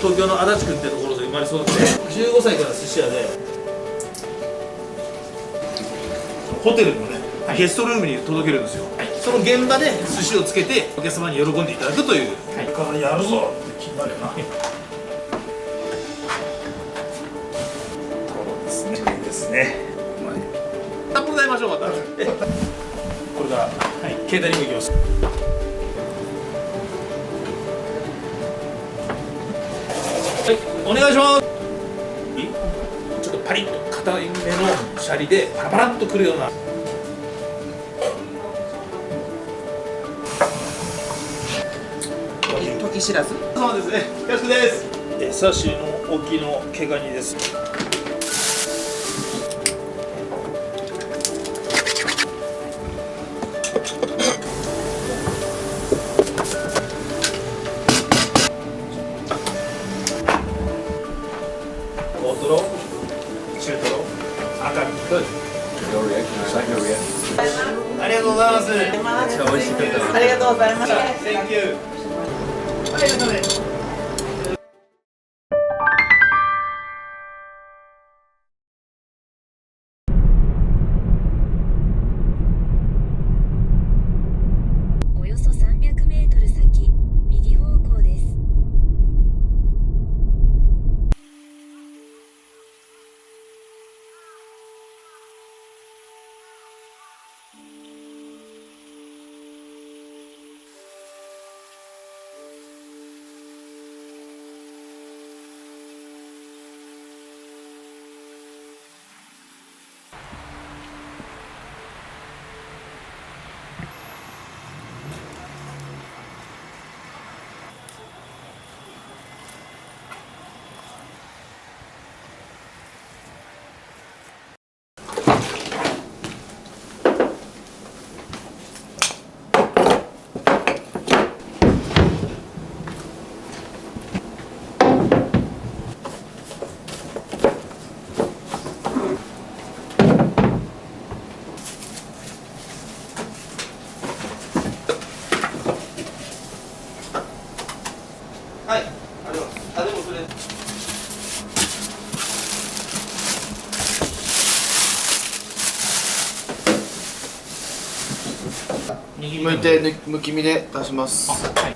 東京の足立区ってところで生まれ育って15歳から寿司屋でホテルのね、ゲストルームに届けるんですよ、その現場で寿司をつけてお客様に喜んでいただくという、からやるぞって気になるよな。そうですね。札幌で会いましょうまた。これからケータリング行きます。はい、お願いします。ちょっとパリッと硬めのシャリでパラパラっとくるような。時知らず。そうですね。安くです。サシの沖の毛ガニです。大トロ、中トロ、赤身。ありがとうございます。めっちゃ美味しかった。ありがとうございました。Thank you。はい、ありがとうね。およそ300メートル先、右方向です。はい、ありがとうございます。あ、でもそれ。剥いてむき身で出します。はい。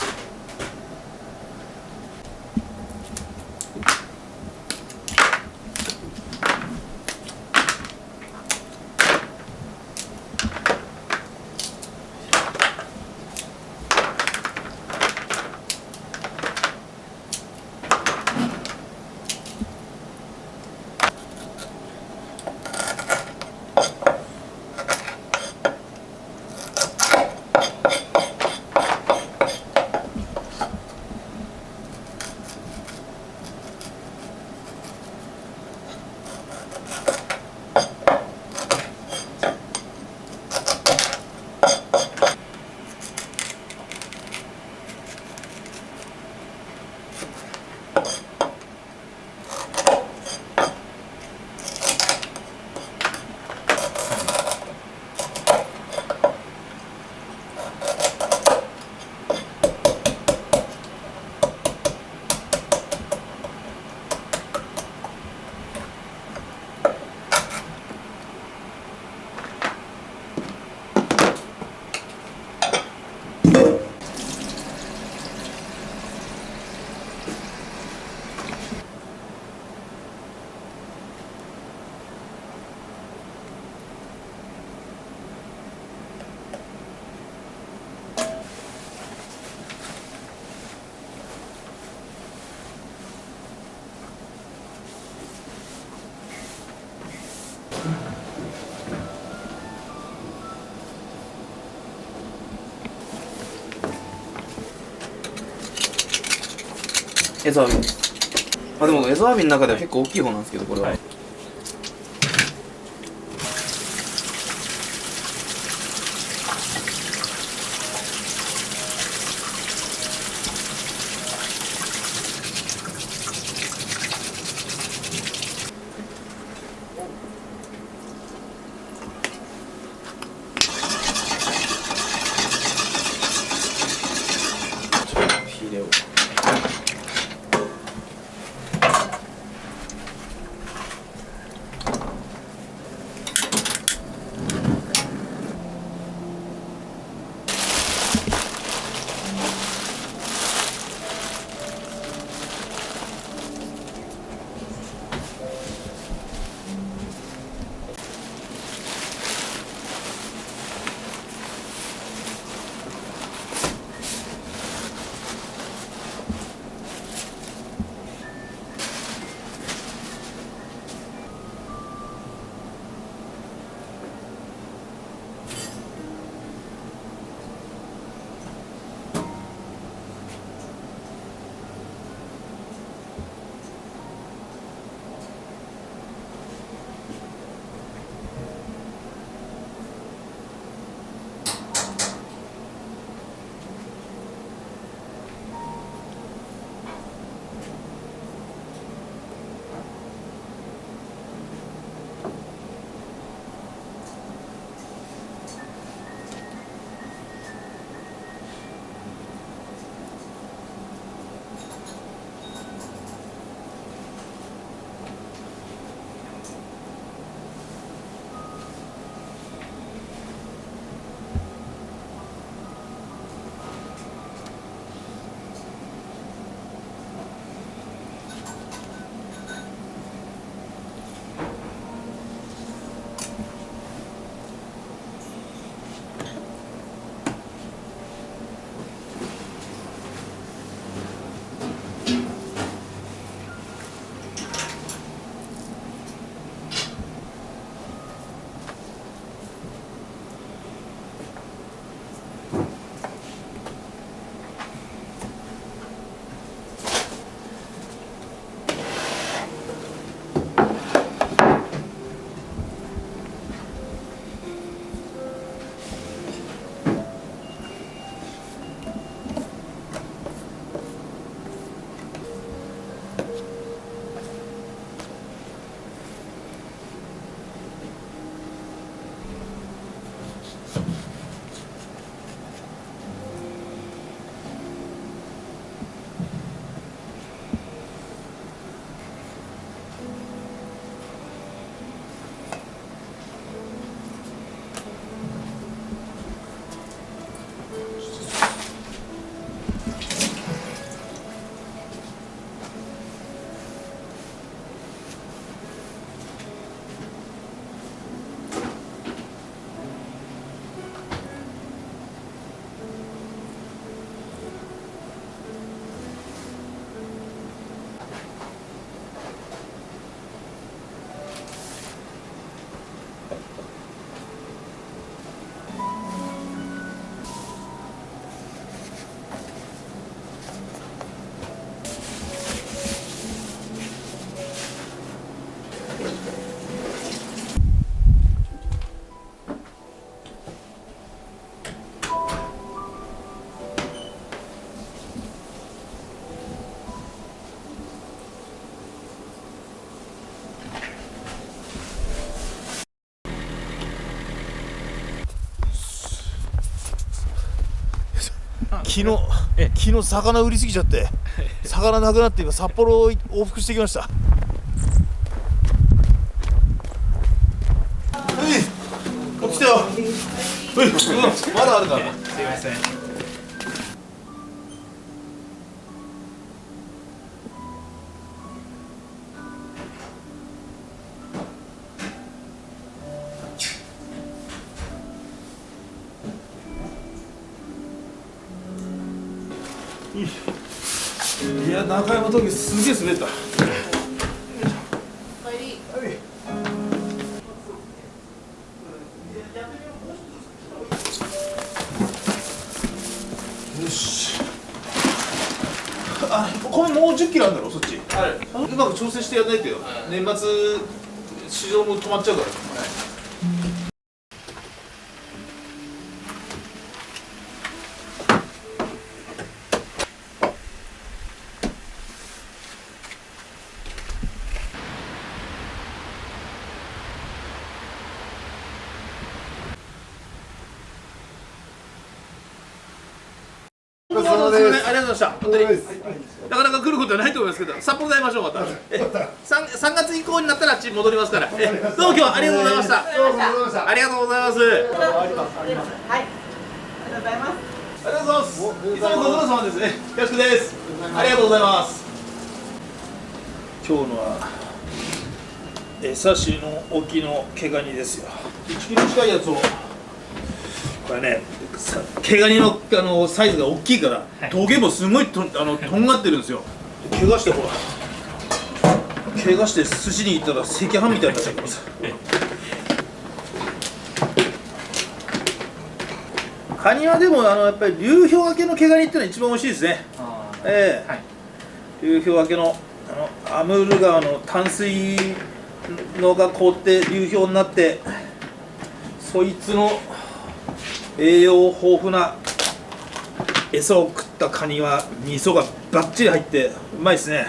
エゾアワビ。あ、でもエゾアワビの中では結構大きい方なんですけど、これは。はい。ヒレを。昨日魚売りすぎちゃって魚なくなって今札幌を往復してきました。こっちだよ。まだあるから。すいません。いや、中山峠すげえ滑った。よし。これもう10キロあるんだろ、そっち。うまく調整してやらないとよ。年末市場も止まっちゃうから。ありがとうございました。本当になかなか来ることはないと思いますけど、札幌で会いましょう。また3月以降になったらあっちに戻りますから。どうも今日はありがとうございました。ありがとうございます。はい、ありがとうございます。ありがとうございます。いつもご苦労様ですね。よろしくです。ありがとうございます。今日のは江差の沖の毛ガニですよ。1キロ近いやつを。これね、毛ガニのサイズが大きいから、トゲもすごいとんがってるんですよ。怪我してほら、怪我して寿司に行ったら赤飯みたいになっちゃってます。カニはでもやっぱり流氷明けの毛ガニってのは一番美味しいですね。流氷明けのアムール川の淡水のが凍って流氷になって、そいつの栄養豊富な餌を食ったカニは味噌がバッチリ入ってうまいですね。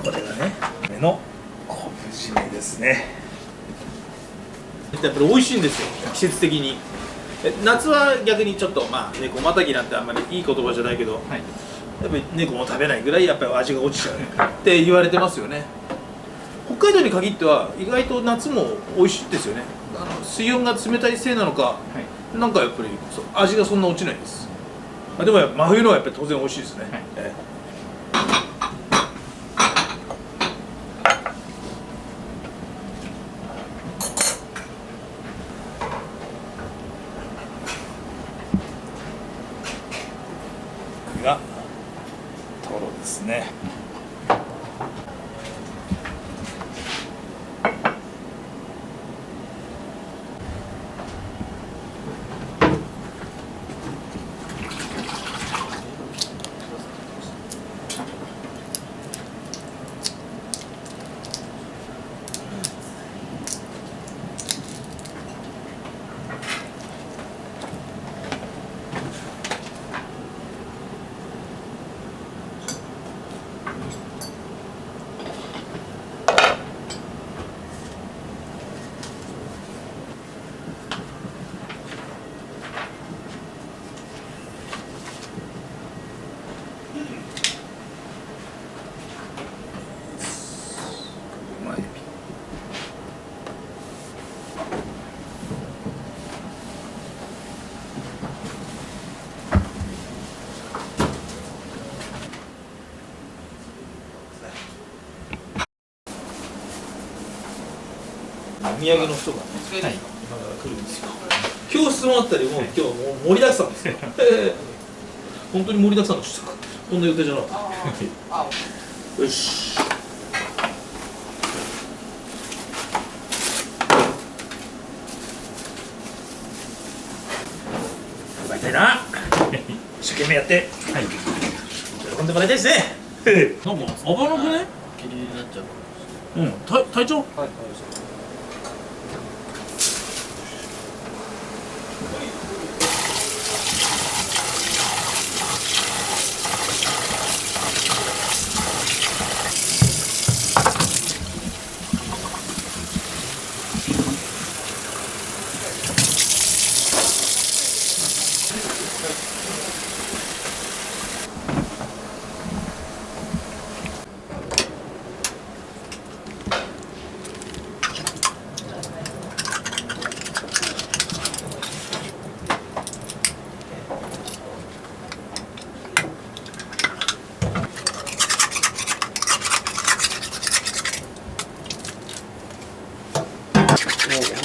これがね、の昆布締めですね。やっぱり美味しいんですよ、季節的に。夏は逆にちょっと猫またぎなんてあんまりいい言葉じゃないけど、やっぱり猫も食べないぐらいやっぱり味が落ちちゃうって言われてますよね。北海道に限っては意外と夏も美味しいですよね。水温が冷たいせいなのか、なんかやっぱり味がそんな落ちないです。でも真冬のはやっぱり当然美味しいですね。がトロですね。お土産の人がね、今から来るんですよ。今日質問あったりも、今日はもう盛りだくさんですよ。本当に盛りだくさんの人こんな予定じゃなかった。よし。奪いたいな。一生懸命やって、はい、喜んでもらいたいですね。なんか合わなくね？ギリギリになっちゃう。うん、体調？はい、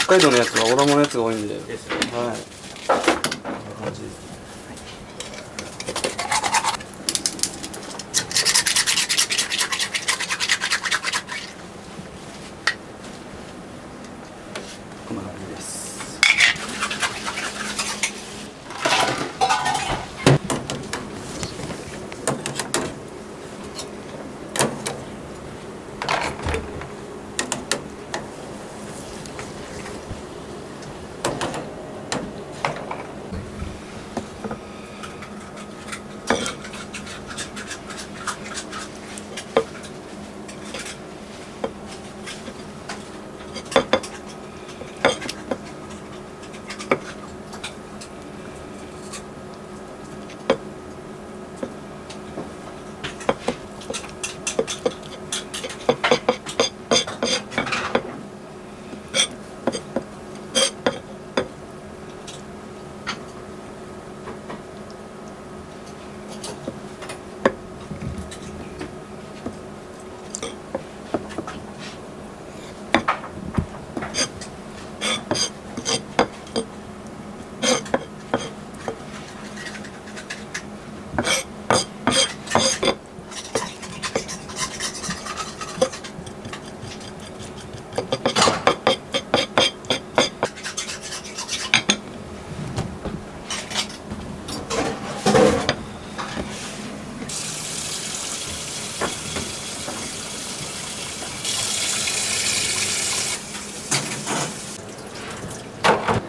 北海道のやつはオラモのやつが多いんで。ですよね。はい。こんな感じです。こんな感じです。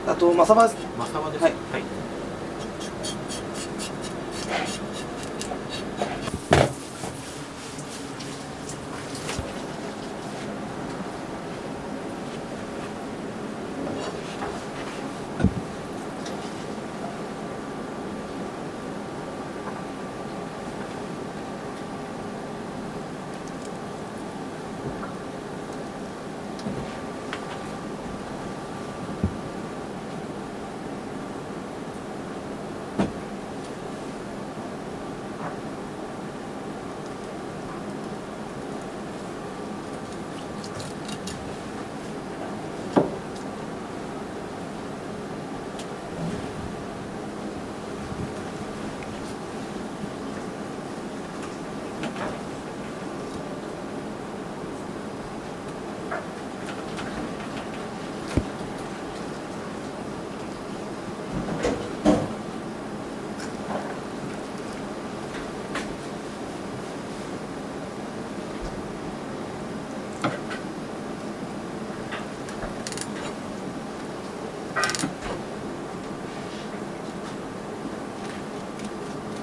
あとマサバです。マサバです。はい。はい。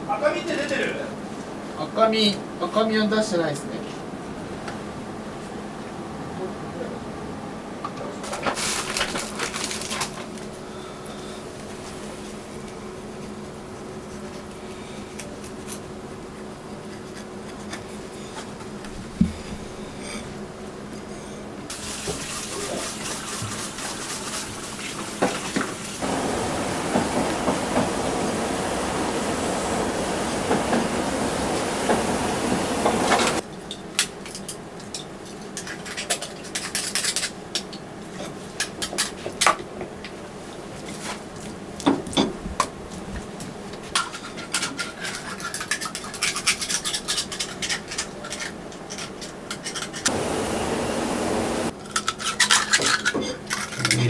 赤身って出てる？赤身は出してないですね。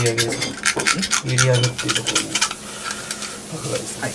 り上げですか。売り上げっていうところの赤貝ですね。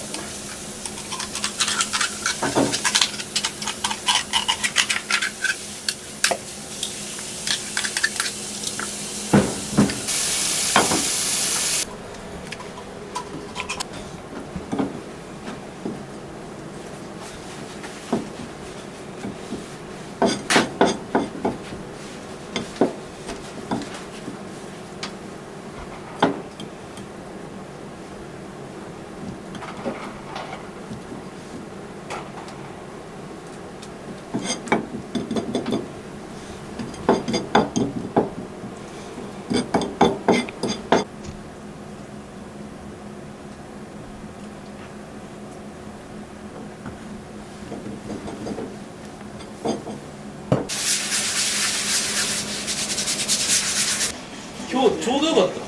今日ちょうどよかった。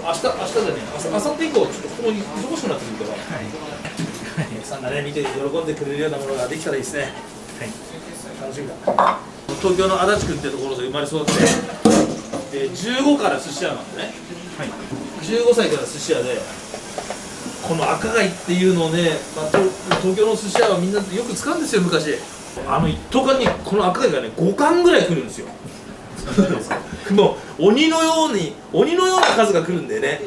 明日じゃねえ、明後日以降ちょっとここに忙しくなってくるから。皆さんがね見て喜んでくれるようなものができたらいいですね。楽しみだ。東京の足立区ってところで生まれ育って、15から寿司屋なんでね。15歳から寿司屋で、この赤貝っていうのをね、東京の寿司屋はみんなよく使うんですよ昔。1斗缶にこの赤貝がね5貫ぐらい来るんですよ。もう鬼のような数が来るんでね、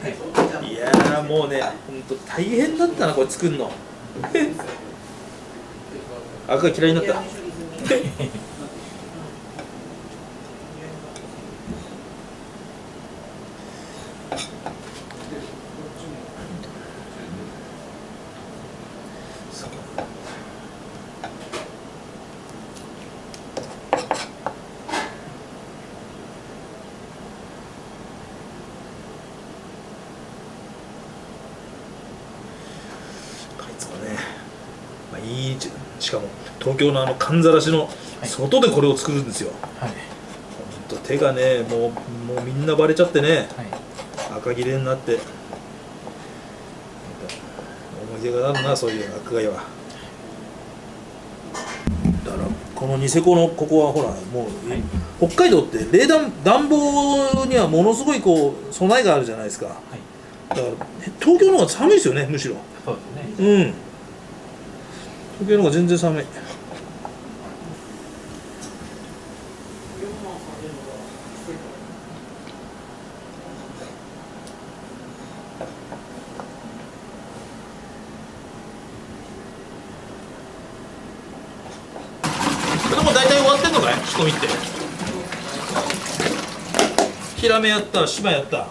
いやーもうね、ほんと大変だったな、これ作るの。赤が嫌いになった。しかも東京のかんざらしの外でこれを作るんですよ。ほんと手がねもうみんなバレちゃってね、赤切れになって思い出がなるな、そういう赤貝は。だからこのニセコのここはほらもう、北海道って暖房にはものすごいこう備えがあるじゃないですか。だから東京の方が寒いですよね、むしろ。そうですね。東京の方が全然寒い。これも大体終わってんのかい、仕込みって。ヒラメやった、シマやった。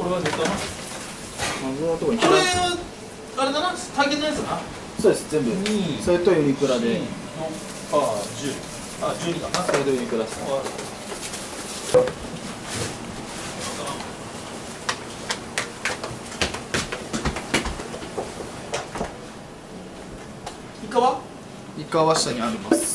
これはあれだな、体験のやつな。そうです、全部。それとユニクラで。ああ、12かな。それとユニクラです。イカは下にあります。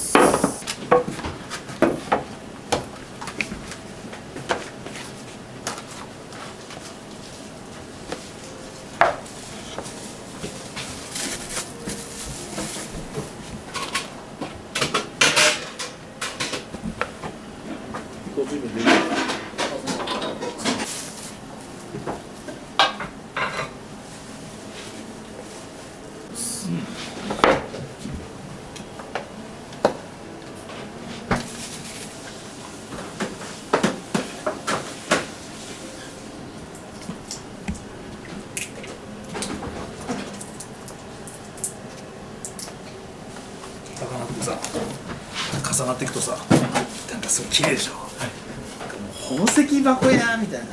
魚ってさ、重なっていくとさ、なんかすごい綺麗でしょ。なんかもう宝石箱やみたいな。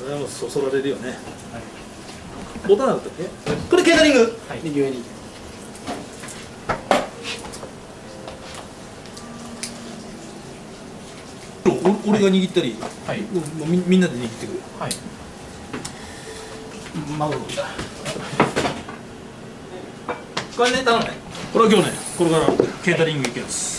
れはもうそそられるよね。ボタンだったっけ？これケータリング。右上に俺が握ったり、はいもうみんなで握ってくる。はいマグロだ。これね頼むね。これは今日ねこれからケータリング行きます。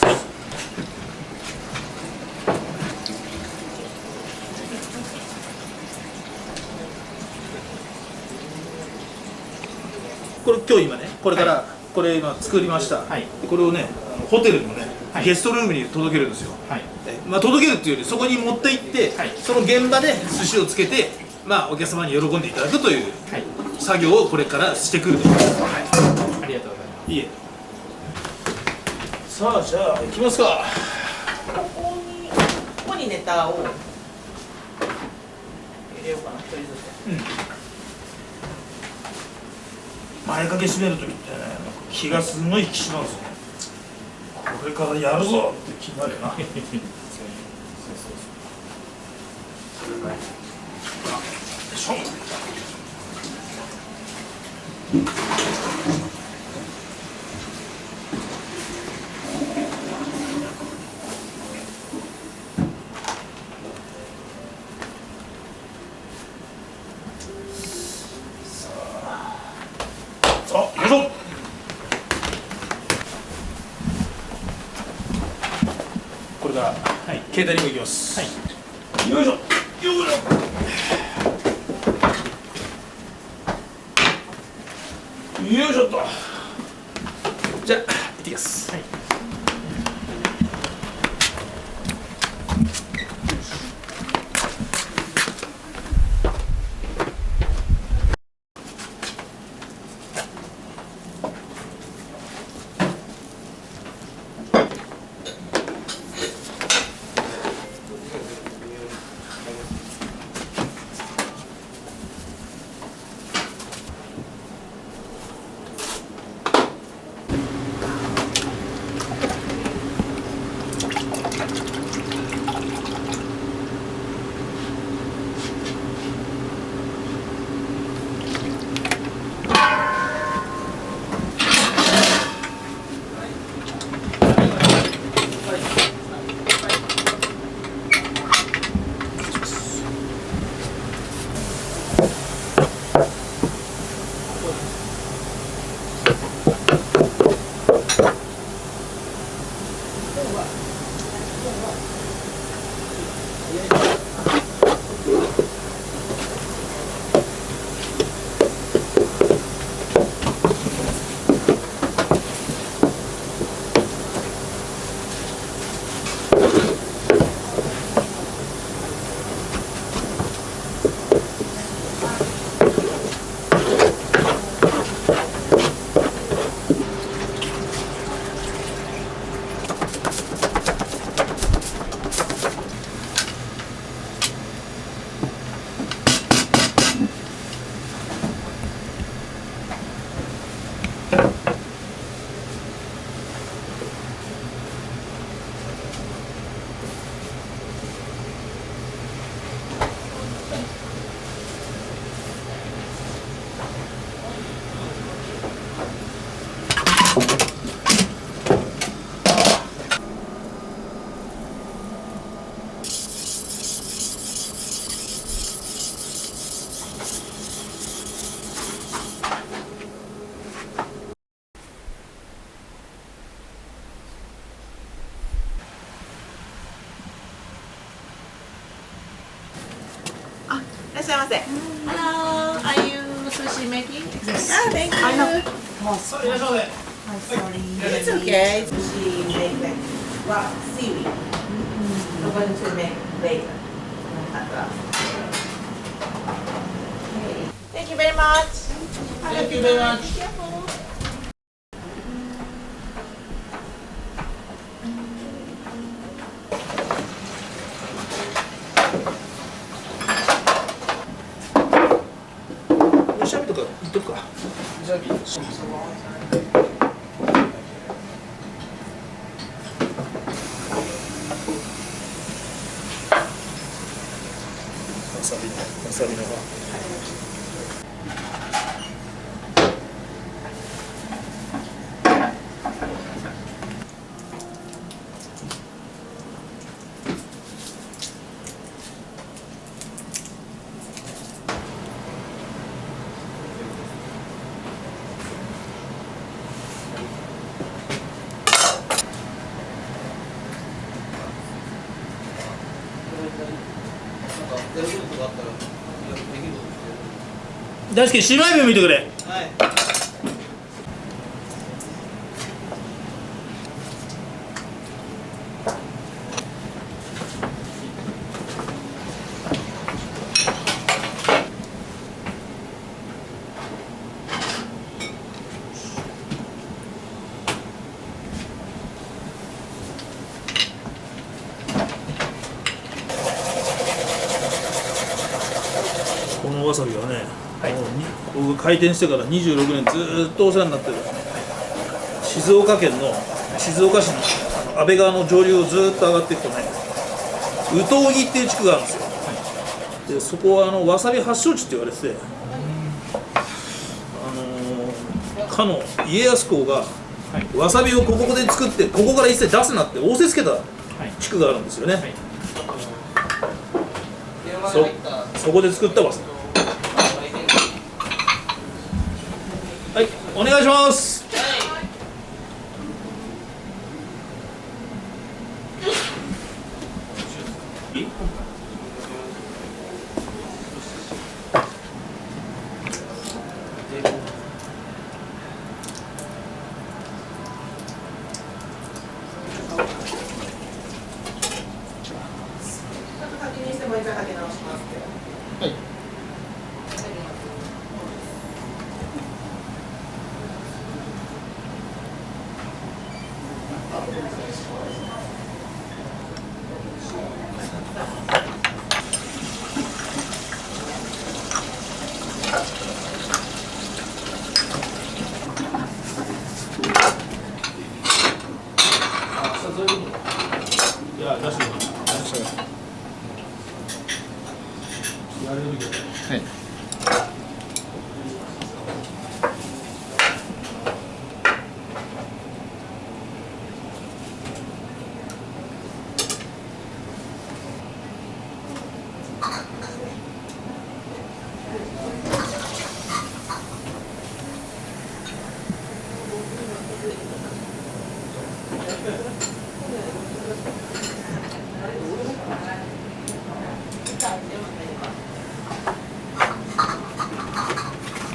これ今日今ねこれからこれ今作りました。はいこれをねホテルのね、はいゲストルームに届けるんですよ。はいまあ届けるっていうよりそこに持って行って、はいその現場で寿司をつけてまあお客様に喜んでいただくというはい作業をこれからしてくると思います。ありがとうございます。いえ。さあじゃあ行きますか。ここにネタを入れようかな、一人ず前掛け締めるときってね気がすごい引き締まるんですよね。これからやるぞって気になるよな。よいしょ。さあ、よいしょ。これから、ケータリングいきます。よいしょ。よいしょ。よいしょっと。じゃあ行ってきます。いらっしゃいませ。Hello, are you sushi making? Ah, thank you. さあいらっしゃいませ。 It's okay. Sushi make like raw seaweed. I'm going to make later. Thank you very much. Thank you very much. Be careful. シャビとか言っとくか。ジャビわさびの大輔、姉妹分見てくれ。このわさびはね、僕が開店してから26年ずーっとお世話になってる、静岡県の静岡市の安倍川の上流をずーっと上がっていくとね、宇東木っていう地区があるんですよ。でそこはわさび発祥地って言われてて、かの家康公がわさびをここで作ってここから一切出すなって仰せつけた地区があるんですよね。そこで作ったわさび。はい、お願いします。確認してもう一回かけ直しますけど。はい。いや、出してください。はい。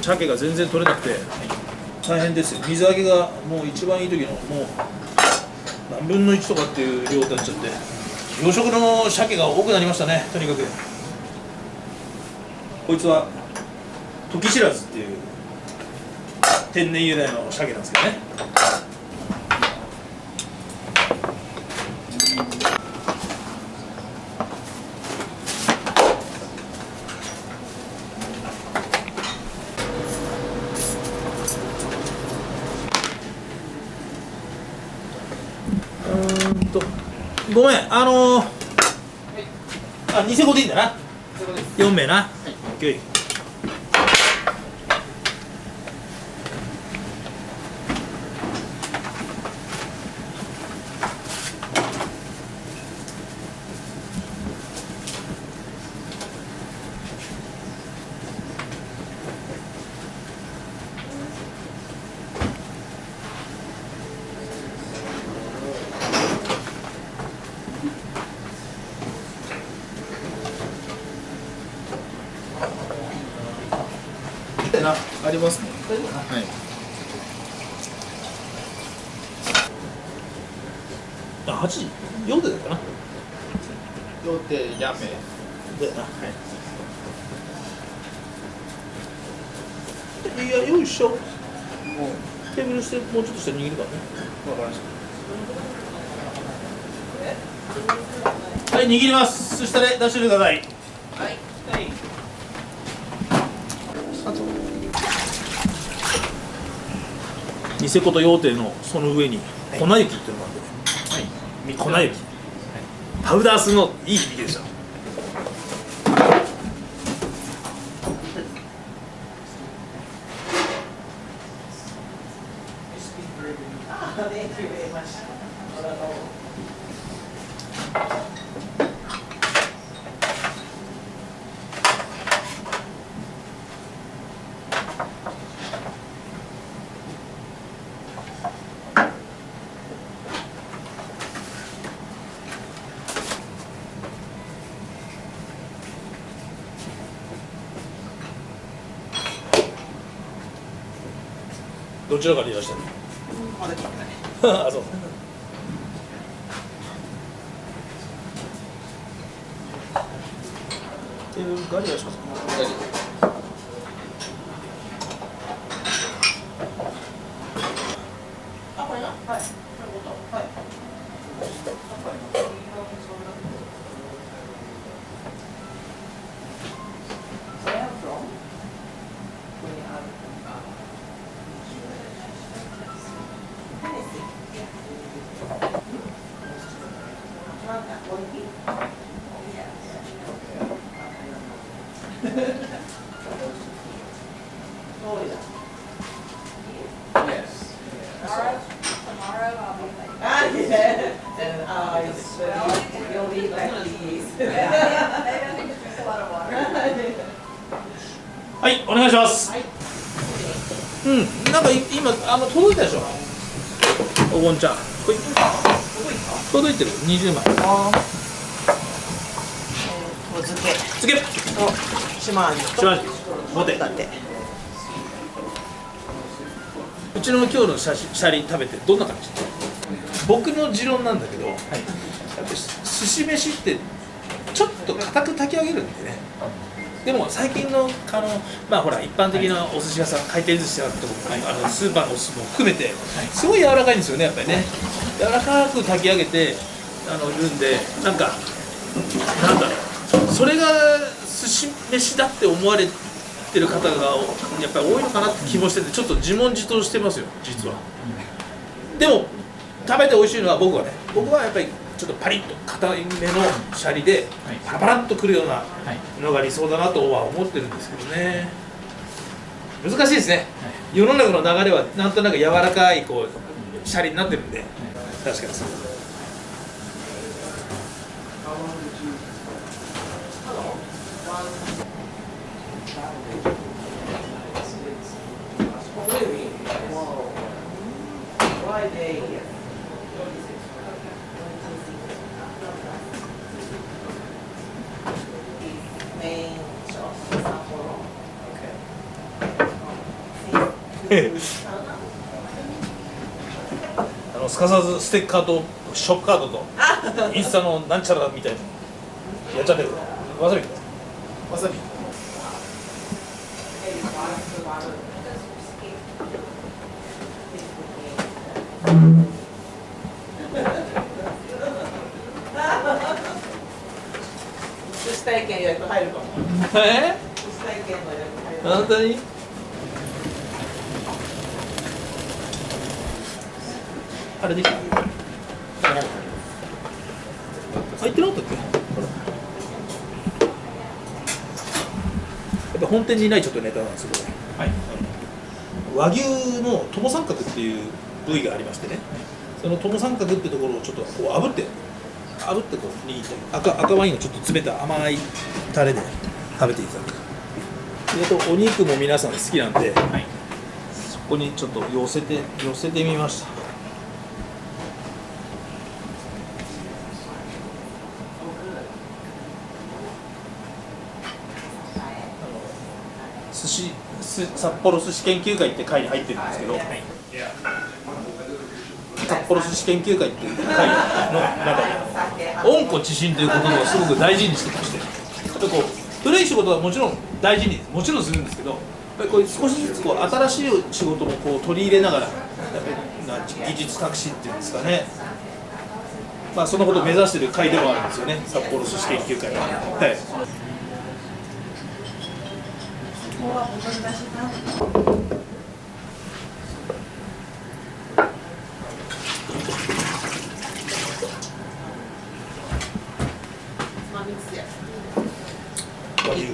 鮭が全然取れなくて大変ですよ。水揚げがもう一番いい時のもう何分の1とかっていう量になっちゃって、養殖の鮭が多くなりましたね。とにかくこいつは時知らずっていう天然由来の鮭なんですけどね。ごめん、ニセコでいいんだな。4名な。オッケー。ありますね。はい。8時4時だったな。両手やめ。だよな。いや、よいしょ。もうテーブルしてもうちょっと下に握るからね。わかりましはい、握ります。そしたら出してください。ニセコと羊蹄のその上に粉雪っていうのがあるんで、粉雪、パウダースのいい響きでした。どちらからいらっしゃるの？まだ聞いてない。あ、そう。テーブルガリアしますか？あ、これが？はい。はい。はい、お願いします。うん、なんか今届いたでしょ。お盆ちゃん。これ届いてる20枚。お漬けつけ。と島味としまし。持て。だって。うちの今日のシャリ食べてどんな感じ？僕の持論なんだけど、やっぱり寿司飯ってちょっと硬く炊き上げるんでね。でも最近のまあほら一般的なお寿司屋さん、回転寿司屋とかスーパーのお寿司も含めてすごい柔らかいんですよね、やっぱりね。柔らかく炊き上げてるんで、なんだろう、それが寿司飯だって思われてる方がやっぱり多いのかなって気もしてて、ちょっと自問自答してますよ、実は。でも食べて美味しいのは僕はやっぱりちょっとパリッと硬めのシャリでパラパラっとくるようなのが理想だなとは思ってるんですけどね。難しいですね、世の中の流れはなんとなく柔らかいこうシャリになってるんで、確かにそう。すかさずステッカーとショップカードとインスタのなんちゃらみたいなやっちゃってる。わさびわさび寿司体験予約入るかも。寿司体験の予約入るかも。本当にあれできた？入ってなかったっけ？やっぱ本店にないちょっとネタなんですけど、はい、和牛の友三角っていう部位がありましてね、その友三角ってところをちょっとこう炙ってこう握って赤ワインをちょっと詰めた甘いタレで食べていただく。お肉も皆さん好きなんで、はい、そこにちょっと寄せてみました。札幌寿司研究会って会に入ってるんですけど、札幌寿司研究会っていう会の中で温故知新ということをすごく大事にしてまして、やっぱこう古い仕事はもちろん大事にもちろんするんですけど、やっぱりこう少しずつこう新しい仕事もこう取り入れながら、やっぱり技術革新っていうんですかね、まあそのことを目指している会でもあるんですよね、札幌寿司研究会は。はい。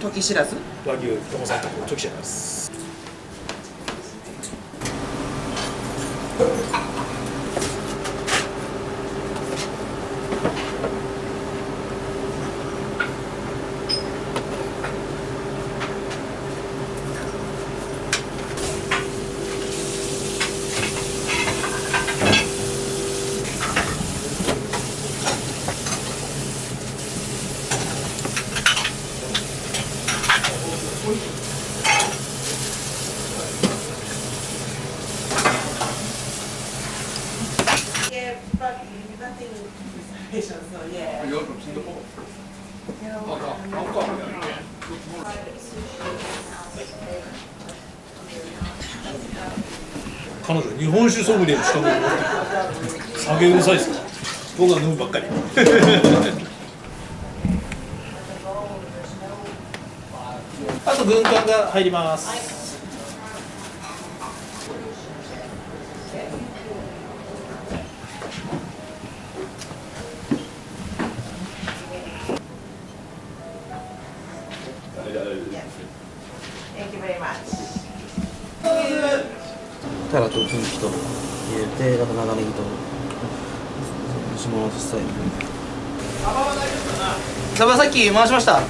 時知らず和牛友三角を溶きちゃいます。but nothing special, so yeah. You're from Singapore? Hong Kong. 彼女日本酒ソムリエの資格を持ってる。酒うるさいですよ。僕は飲むばっかり。あと軍艦が入ります。Thank you very much. タラとキンキと入れて、あと長ネギと下のさい。サバさっき回しました。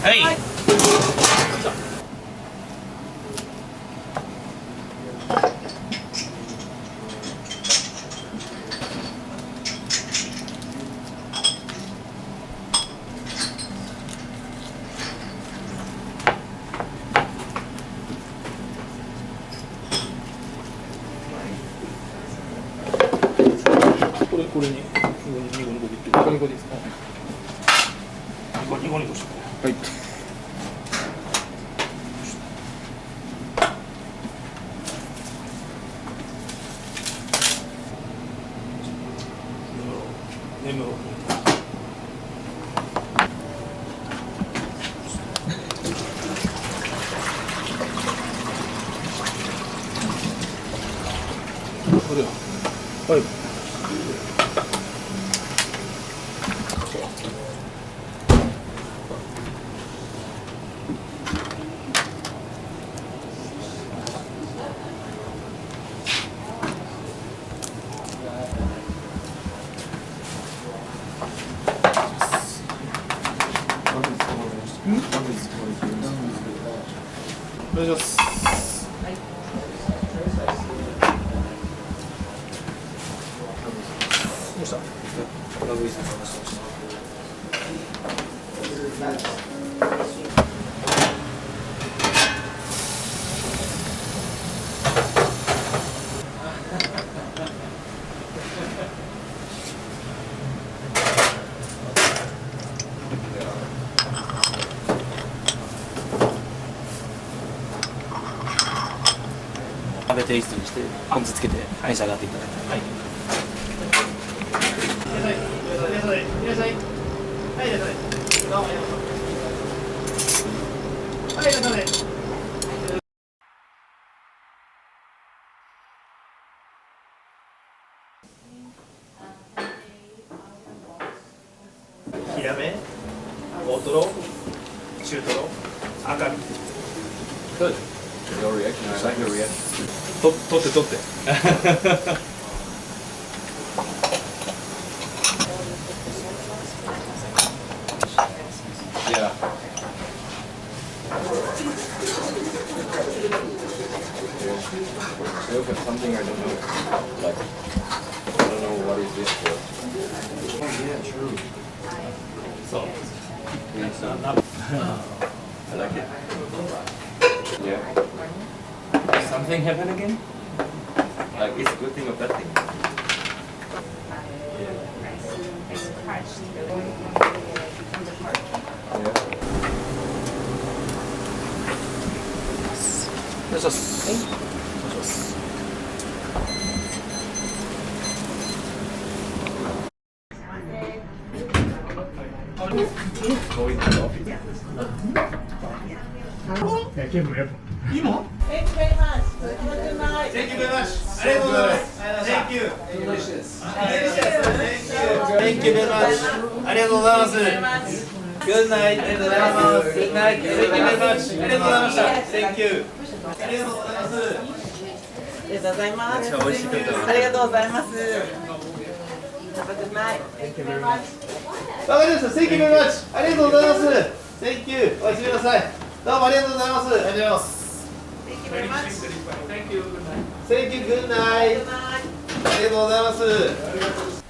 はい。これに2個2個って2個ですか。2個2個して。はい。眠ろう。はい。お願いします。どうした？ラグビーさん話しました。食べテイストにしてポン酢つけて召し上がっていただいて。はい。ヒラメ、大トロ、中トロ、赤身。Good. Your reaction. I like your reaction. 取って。Yeah. They look at something I don't know. Like, I don't know what is this for. Oh yeah, true. So. I like it. Yeah. Something happen again? Like, it's a good thing or bad thing. Yeah. お願いします。はい。お願いします。Going to the office. Thank you very much. Have a good night. Thank you very much. ありがとうございます。Thank you. Delicious. Thank you very much. ありがとうございます。Good night. ありがとうございます。Good night. Thank you very much. ありがとうございました。Thank you. ありがとうございます。ありがとうございます。めっちゃ美味しかった。ありがとうございます。Have a good night. Thank you very much. わかりました。Thank you very much. ありがとうございます。Thank you. おやすみなさい。どうもありがとうございます。ありがとうございます。Thank you very much. Thank you. Good night. Good night. ありがとうございます。